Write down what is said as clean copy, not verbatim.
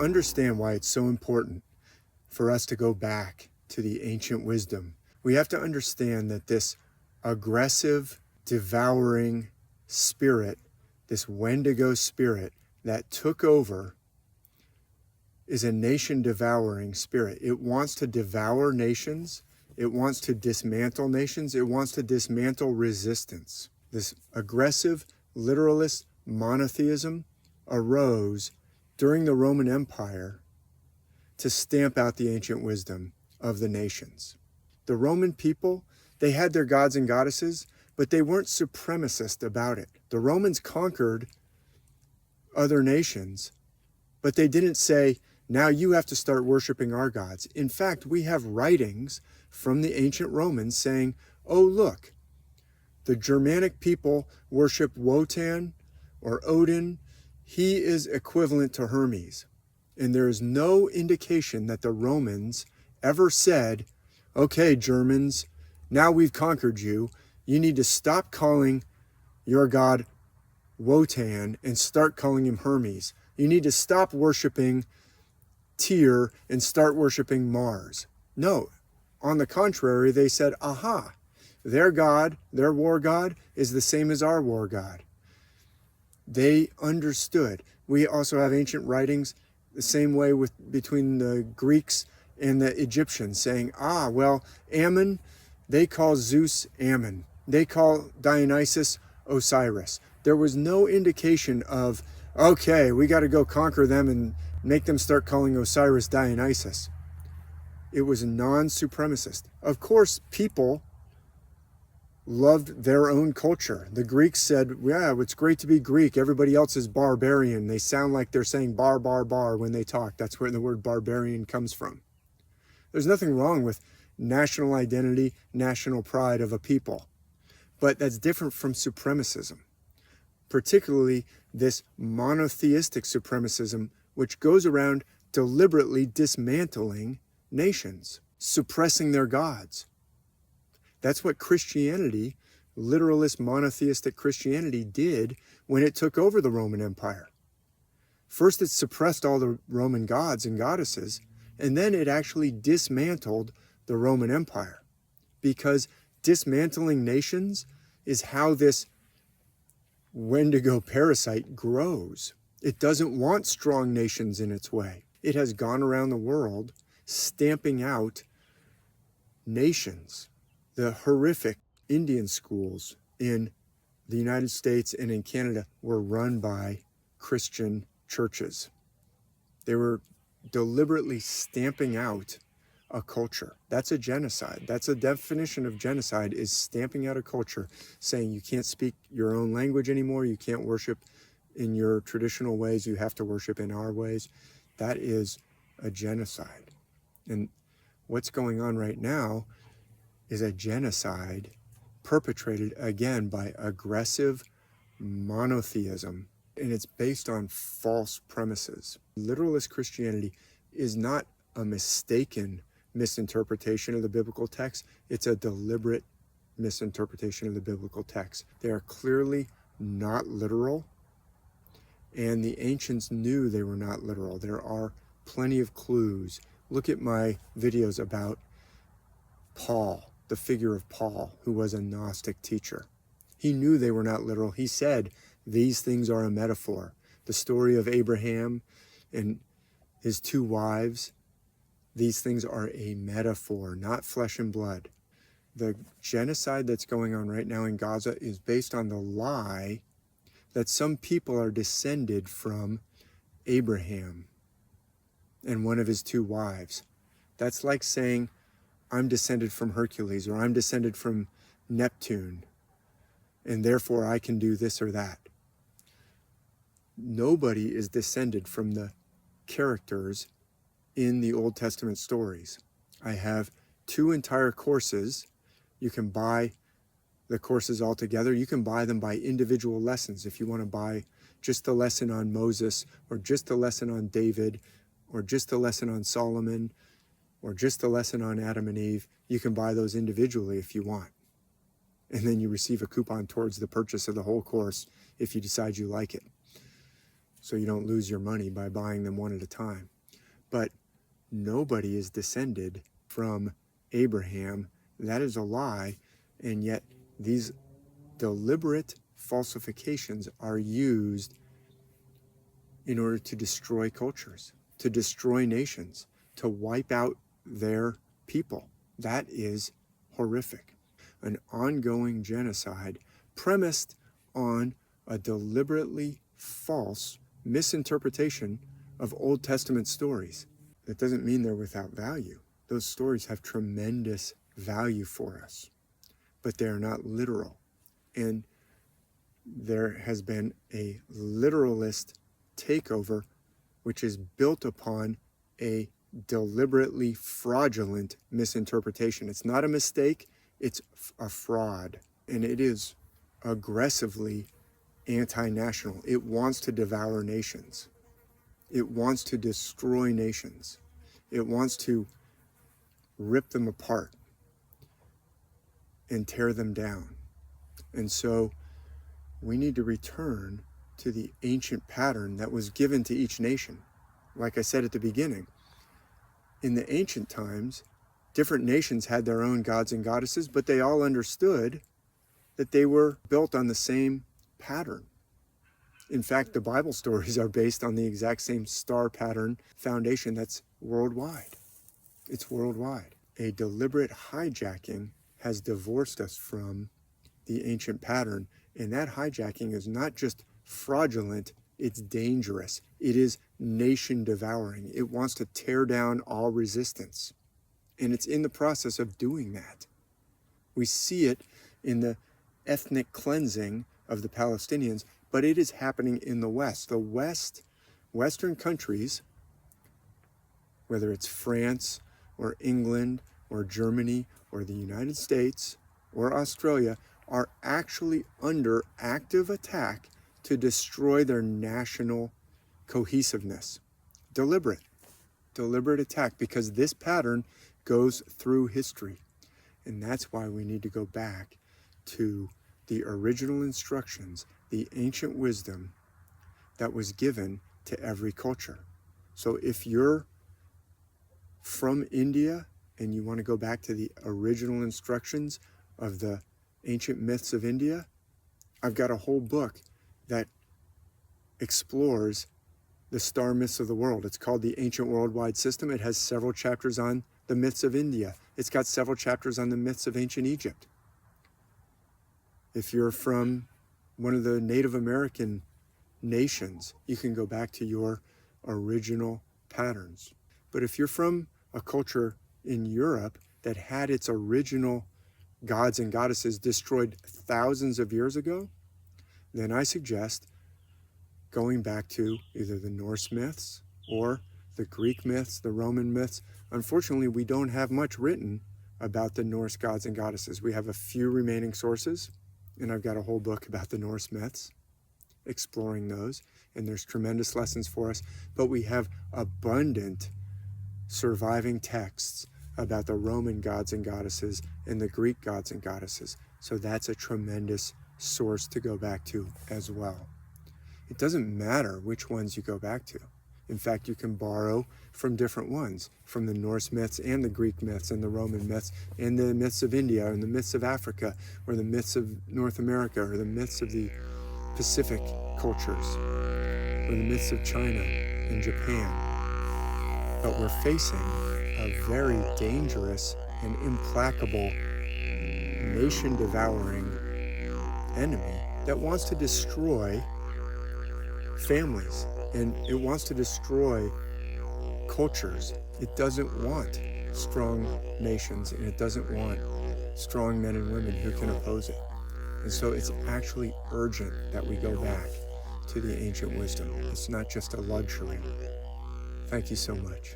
understand why it's so important for us to go back to the ancient wisdom, we have to understand that this aggressive, devouring spirit, this Wendigo spirit that took over, is a nation-devouring spirit. It wants to devour nations. It wants to dismantle nations. It wants to dismantle resistance. This aggressive, literalist monotheism arose during the Roman Empire to stamp out the ancient wisdom of the nations. The Roman people, they had their gods and goddesses, but they weren't supremacist about it. The Romans conquered other nations, but they didn't say, now you have to start worshiping our gods. In fact, we have writings from the ancient Romans saying, oh, look, the Germanic people worship Wotan or Odin. He is equivalent to Hermes. And there is no indication that the Romans ever said, okay, Germans, now we've conquered you. You need to stop calling your god Wotan and start calling him Hermes. You need to stop worshiping Tyr and start worshiping Mars. No, on the contrary, they said, aha, their god, their war god, is the same as our war god. They understood. We also have ancient writings the same way between the Greeks and the Egyptians saying, well, Ammon, they call Zeus Ammon. They call Dionysus Osiris. There was no indication of, okay, we got to go conquer them and make them start calling Osiris Dionysus. It was non-supremacist. Of course, people loved their own culture. The Greeks said, yeah, it's great to be Greek. Everybody else is barbarian. They sound like they're saying bar, bar, bar when they talk. That's where the word barbarian comes from. There's nothing wrong with national identity, national pride of a people. But that's different from supremacism, particularly this monotheistic supremacism, which goes around deliberately dismantling nations, suppressing their gods. That's what Christianity, literalist monotheistic Christianity, did when it took over the Roman Empire. First, it suppressed all the Roman gods and goddesses, and then it actually dismantled the Roman Empire, because dismantling nations is how this Wendigo parasite grows. It doesn't want strong nations in its way. It has gone around the world stamping out nations. The horrific Indian schools in the United States and in Canada were run by Christian churches. They were deliberately stamping out a culture. That's a genocide. That's a definition of genocide, is stamping out a culture, saying you can't speak your own language anymore, you can't worship in your traditional ways, you have to worship in our ways. That is a genocide. And what's going on right now is a genocide perpetrated again by aggressive monotheism, and it's based on false premises. Literalist Christianity is not a mistaken misinterpretation of the biblical text. It's a deliberate misinterpretation of the biblical text. They are clearly not literal, and the ancients knew they were not literal. There are plenty of clues. Look at my videos about Paul, the figure of Paul, who was a Gnostic teacher. He knew they were not literal. He said, these things are a metaphor. The story of Abraham and his two wives, these things are a metaphor, not flesh and blood. The genocide that's going on right now in Gaza is based on the lie that some people are descended from Abraham and one of his two wives. That's like saying, I'm descended from Hercules, or I'm descended from Neptune, and therefore I can do this or that. Nobody is descended from the characters in the Old Testament stories. I have 2 entire courses. You can buy the courses all together. You can buy them by individual lessons. If you want to buy just the lesson on Moses, or just the lesson on David, or just the lesson on Solomon, or just the lesson on Adam and Eve, you can buy those individually if you want. And then you receive a coupon towards the purchase of the whole course if you decide you like it. So you don't lose your money by buying them one at a time. But nobody is descended from Abraham. That is a lie. And yet these deliberate falsifications are used in order to destroy cultures, to destroy nations, to wipe out their people. That is horrific. An ongoing genocide premised on a deliberately false misinterpretation of Old Testament stories. That doesn't mean they're without value. Those stories have tremendous value for us, but they are not literal. And there has been a literalist takeover, which is built upon a deliberately fraudulent misinterpretation. It's not a mistake, it's a fraud. And it is aggressively anti-national. It wants to devour nations. It wants to destroy nations. It wants to rip them apart and tear them down. And so we need to return to the ancient pattern that was given to each nation. Like I said at the beginning, in the ancient times, different nations had their own gods and goddesses, but they all understood that they were built on the same pattern. In fact, the Bible stories are based on the exact same star pattern foundation that's worldwide. It's worldwide. A deliberate hijacking has divorced us from the ancient pattern, and that hijacking is not just fraudulent, it's dangerous. It is nation devouring. It wants to tear down all resistance. And it's in the process of doing that. We see it in the ethnic cleansing of the Palestinians, but it is happening in the West. The Western countries, whether it's France or England or Germany or the United States or Australia, are actually under active attack to destroy their national cohesiveness. Deliberate attack, because this pattern goes through history. And that's why we need to go back to the original instructions, the ancient wisdom that was given to every culture. So if you're from India and you want to go back to the original instructions of the ancient myths of India, I've got a whole book that explores the star myths of the world. It's called The Ancient Worldwide System. It has several chapters on the myths of India. It's got several chapters on the myths of ancient Egypt. If you're from one of the Native American nations, you can go back to your original patterns. But if you're from a culture in Europe that had its original gods and goddesses destroyed thousands of years ago, then I suggest going back to either the Norse myths or the Greek myths, the Roman myths. Unfortunately, we don't have much written about the Norse gods and goddesses. We have a few remaining sources, and I've got a whole book about the Norse myths, exploring those, and there's tremendous lessons for us. But we have abundant surviving texts about the Roman gods and goddesses and the Greek gods and goddesses. So that's a tremendous source to go back to as well. It doesn't matter which ones you go back to. In fact, you can borrow from different ones, from the Norse myths and the Greek myths and the Roman myths and the myths of India and the myths of Africa or the myths of North America or the myths of the Pacific cultures or the myths of China and Japan. But we're facing a very dangerous and implacable, nation-devouring enemy that wants to destroy families, and it wants to destroy cultures. It doesn't want strong nations, and it doesn't want strong men and women who can oppose it. And so it's actually urgent that we go back to the ancient wisdom. It's not just a luxury. Thank you so much.